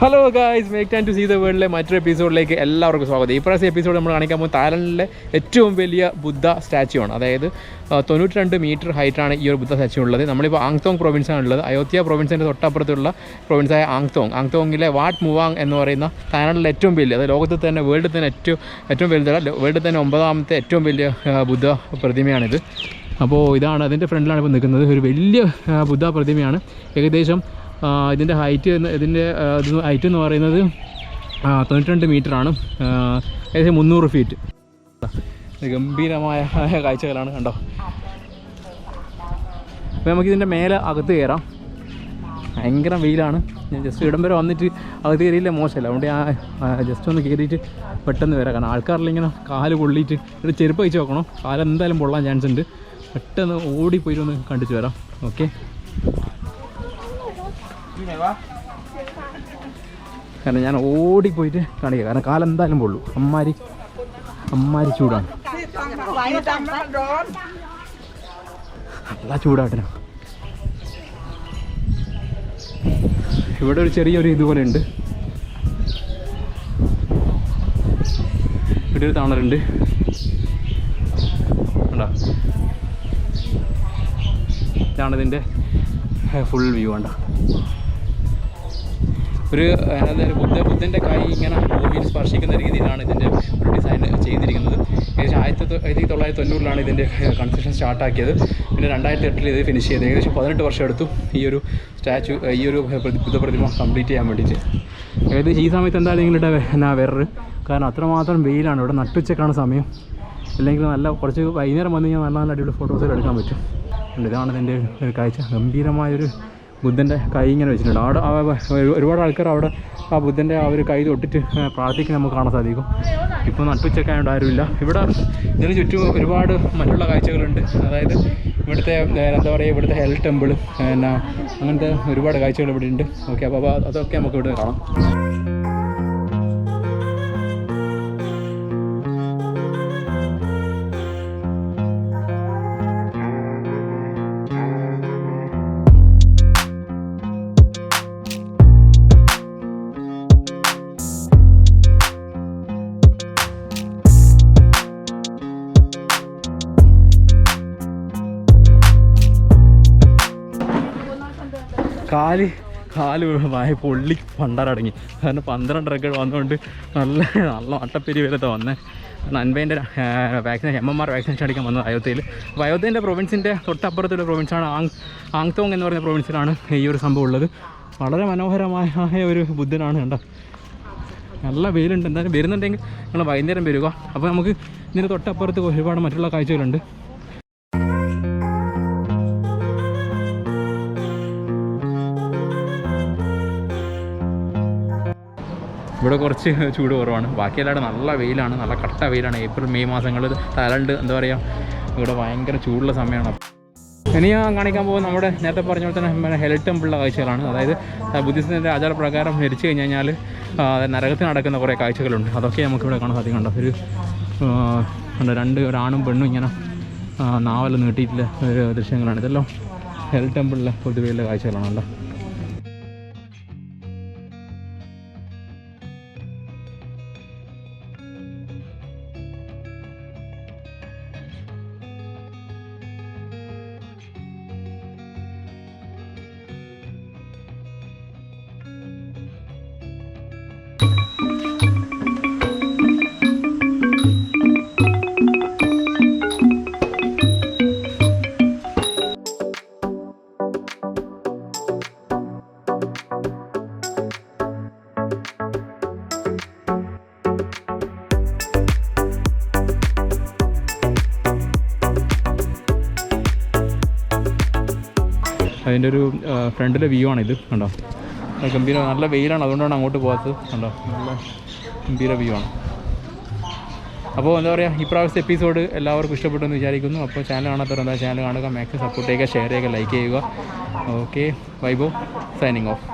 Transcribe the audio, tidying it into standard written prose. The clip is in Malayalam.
Hello guys, make time to see the വേൾഡിലെ മറ്റൊരു എപ്പിസോഡിലേക്ക് എല്ലാവർക്കും സ്വാഗതം. ഈ പ്രാവശ്യം എപ്പിസോഡ് നമ്മൾ കാണിക്കാൻ പോകുന്നത് തായ്ലൻഡിലെ ഏറ്റവും വലിയ ബുദ്ധ സ്റ്റാച്യു ആണ്. അതായത് 92 മീറ്റർ ഹൈറ്റാണ് ഈ ഒരു ബുദ്ധ സ്റ്റാച്യു ഉള്ളത്. നമ്മളിപ്പോൾ ആങ്തോങ് പ്രൊവിൻസാണ് ഉള്ളത്. അയോധ്യ പ്രൊവിൻസിൻ്റെ തൊട്ടപ്പുറത്തുള്ള പ്രൊവിൻസായ ആങ്തോങ്ങിലെ വാട്ട് മുവാങ് എന്ന് പറയുന്ന തായ്ലൻഡിലെ ഏറ്റവും വലിയ, അത് ലോകത്തിൽ തന്നെ വേൾഡിൽ തന്നെ ഏറ്റവും വലുതല്ല, വേൾഡിൽ തന്നെ 9ാമത്തെ ഏറ്റവും വലിയ ബുദ്ധ പ്രതിമയാണിത്. അപ്പോൾ ഇതാണ്, അതിൻ്റെ ഫ്രണ്ടിലാണ് ഇപ്പോൾ നിൽക്കുന്നത്. ഒരു വലിയ ബുദ്ധ പ്രതിമയാണ്. ഏകദേശം ഇതിൻ്റെ ഹൈറ്റ് എന്ന് പറയുന്നത് 92 മീറ്ററാണ്. ഏകദേശം 300 ഫീറ്റ്. ഗംഭീരമായ കാഴ്ചകളാണ്, കണ്ടോ. അപ്പോൾ നമുക്കിതിൻ്റെ മേലെ അകത്ത് കയറാം. ഭയങ്കര വെയിലാണ്. ഞാൻ ജസ്റ്റ് ഇടം വരെ വന്നിട്ട് അകത്ത് കയറിയില്ല മോശമല്ല, അതുകൊണ്ട് ഞാൻ ജസ്റ്റ് ഒന്ന് കയറിയിട്ട് പെട്ടെന്ന് വരാം. കാരണം ആൾക്കാരെല്ലാം ഇങ്ങനെ കാല് പൊള്ളിയിട്ട് ഒരു ചെരുപ്പ് വെച്ച് നോക്കണം, കാലെന്തായാലും പൊള്ളാൻ ചാൻസ് ഉണ്ട്. പെട്ടെന്ന് ഓടിപ്പോയിട്ട് ഒന്ന് കണ്ടിട്ട് വരാം. ഓക്കെ, കാരണം ഞാൻ ഓടിപ്പോയിട്ട് കാണിക്കുക, കാരണം കാലെന്തായാലും പൊള്ളു. അമ്മാരി ചൂടാണ്, നല്ല ചൂടാട്ടിനാ. ഇവിടെ ഒരു ചെറിയൊരു ഇതുപോലെ ഉണ്ട്, ഇവിടെ ഒരു തണലുണ്ട് കണ്ടോ. ഇതാണിതിൻ്റെ ഫുൾ വ്യൂ കണ്ടോ. ഒരു ബുദ്ധൻ്റെ കൈ ഇങ്ങനെ ഭൂമിയിൽ സ്പർശിക്കുന്ന രീതിയിലാണ് ഇതിൻ്റെ ഒരു ഡിസൈൻ ചെയ്തിരിക്കുന്നത്. ഏകദേശം 1990 ഇതിൻ്റെ കൺസ്ട്രക്ഷൻ സ്റ്റാർട്ടാക്കിയത്. പിന്നെ 2008 ഇത് ഫിനിഷ് ചെയ്ത് ഏകദേശം 18 വർഷം എടുത്തു ഈ ഒരു സ്റ്റാച്യു, ഈ ഒരു ബുദ്ധ പ്രതിമ കംപ്ലീറ്റ് ചെയ്യാൻ വേണ്ടിയിട്ട്. ഏകദേശം ഈ സമയത്ത് എന്തായാലും നിങ്ങളുടെ വേറൊരു, കാരണം അത്രമാത്രം വെയിലാണ്. ഇവിടെ നട്ടുച്ചക്കാണ് സമയം, അല്ലെങ്കിൽ നല്ല കുറച്ച് വൈകുന്നേരം വന്നു കഴിഞ്ഞാൽ നല്ല അടിപൊളി ഫോട്ടോസുകൾ എടുക്കാൻ പറ്റും. ഇതാണ് ഇതിൻ്റെ ഒരു കാഴ്ച. ഗംഭീരമായൊരു ബുദ്ധൻ്റെ കൈ ഇങ്ങനെ വെച്ചിട്ടുണ്ട്. അവിടെ ഒരുപാട് ആൾക്കാർ അവിടെ ആ ബുദ്ധൻ്റെ ആ ഒരു കൈ തൊട്ടിട്ട് പ്രാർത്ഥിക്കുന്ന നമുക്ക് കാണാൻ സാധിക്കും. ഇപ്പോൾ നട്ടുച്ചക്കായതുകൊണ്ട് ആരുമില്ല. ഇവിടെ ഇതിന് ചുറ്റും ഒരുപാട് മറ്റുള്ള കാഴ്ചകളുണ്ട്. അതായത് ഇവിടുത്തെ എന്താ പറയുക, ഇവിടുത്തെ ഹെൽ ടെമ്പിൾ അങ്ങനത്തെ ഒരുപാട് കാഴ്ചകൾ ഇവിടെ ഉണ്ട്. ഓക്കെ, അപ്പോൾ അതൊക്കെ നമുക്ക് ഇവിടെ കാണാം. കാല് വായ പൊള്ളി പണ്ടാരടങ്ങി. കാരണം 12 വന്നുകൊണ്ട് നല്ല അട്ടപ്പേരി വരത്തെ വന്നേ. 50ൻ്റെ വാക്സിനേഷൻ, MMR വാക്സിനേഷൻ അടിക്കാൻ വന്നത് അയോധ്യയിൽ. അപ്പോൾ അയോധ്യൻ്റെ പ്രൊവിൻസിൻ്റെ തൊട്ടപ്പുറത്തുള്ള പ്രൊവിൻസാണ് ആങ്തോങ് എന്ന് പറയുന്ന പ്രൊവിൻസിലാണ് ഈ ഒരു സംഭവം ഉള്ളത്. വളരെ മനോഹരമായ ഒരു ബുദ്ധനാണ്, കണ്ടോ. നല്ല വെയിലുണ്ട്. എന്തായാലും വരുന്നുണ്ടെങ്കിൽ നിങ്ങൾ വൈകുന്നേരം വരിക. അപ്പോൾ നമുക്ക് ഇതിന് തൊട്ടപ്പുറത്ത് ഒരുപാട് മറ്റുള്ള കാഴ്ചകളുണ്ട്. ഇവിടെ കുറച്ച് ചൂട് കുറവാണ്, ബാക്കിയെല്ലാവരും നല്ല വെയിലാണ്, നല്ല കട്ട വെയിലാണ്. ഏപ്രിൽ മെയ് മാസങ്ങളിൽ തായ്ലൻഡ് എന്താ പറയുക, ഇവിടെ ഭയങ്കര ചൂടുള്ള സമയമാണ്. ഇനി ഞാൻ കാണിക്കാൻ പോകുന്നത് നമ്മുടെ നേരത്തെ പറഞ്ഞ പോലെ തന്നെ ഹെൽ ടെമ്പിളിലെ കാഴ്ചകളാണ്. അതായത് ബുദ്ധിസത്തിൻ്റെ ആചാരപ്രകാരം മരിച്ചു കഴിഞ്ഞാൽ നരകത്തിൽ നടക്കുന്ന കുറേ കാഴ്ചകളുണ്ട്. അതൊക്കെ നമുക്കിവിടെ കാണാൻ സാധിക്കുന്നുണ്ട്. ഒരാണും പെണ്ണും ഇങ്ങനെ നാവെല്ലാം നീട്ടിയിട്ടുള്ള ഒരു ദൃശ്യങ്ങളാണ്. ഇതെല്ലാം ഹെൽ ടെമ്പിളിലെ പൊതുവെയുള്ള കാഴ്ചകളാണല്ലോ. അതിൻ്റെ ഒരു ഫ്രണ്ടിലെ വ്യൂ ആണിത്, കണ്ടോ. ഗംഭീര നല്ല വെയിലാണ്, അതുകൊണ്ടാണ് അങ്ങോട്ട് പോകാത്തത്, കണ്ടോ. നല്ല ഗംഭീര വ്യൂ ആണ്. അപ്പോൾ എന്താ പറയുക, ഈ പ്രാവശ്യത്തെ എപ്പിസോഡ് എല്ലാവർക്കും ഇഷ്ടപ്പെട്ടെന്ന് വിചാരിക്കുന്നു. അപ്പോൾ ചാനൽ കാണാത്തവർ എന്താ ചാനൽ കാണുക, മാക്സിമം സപ്പോർട്ട് ചെയ്യുക, ഷെയർ ചെയ്യുക, ലൈക്ക് ചെയ്യുക. ഓക്കെ, വൈബോ സൈനിങ് ഓഫ്.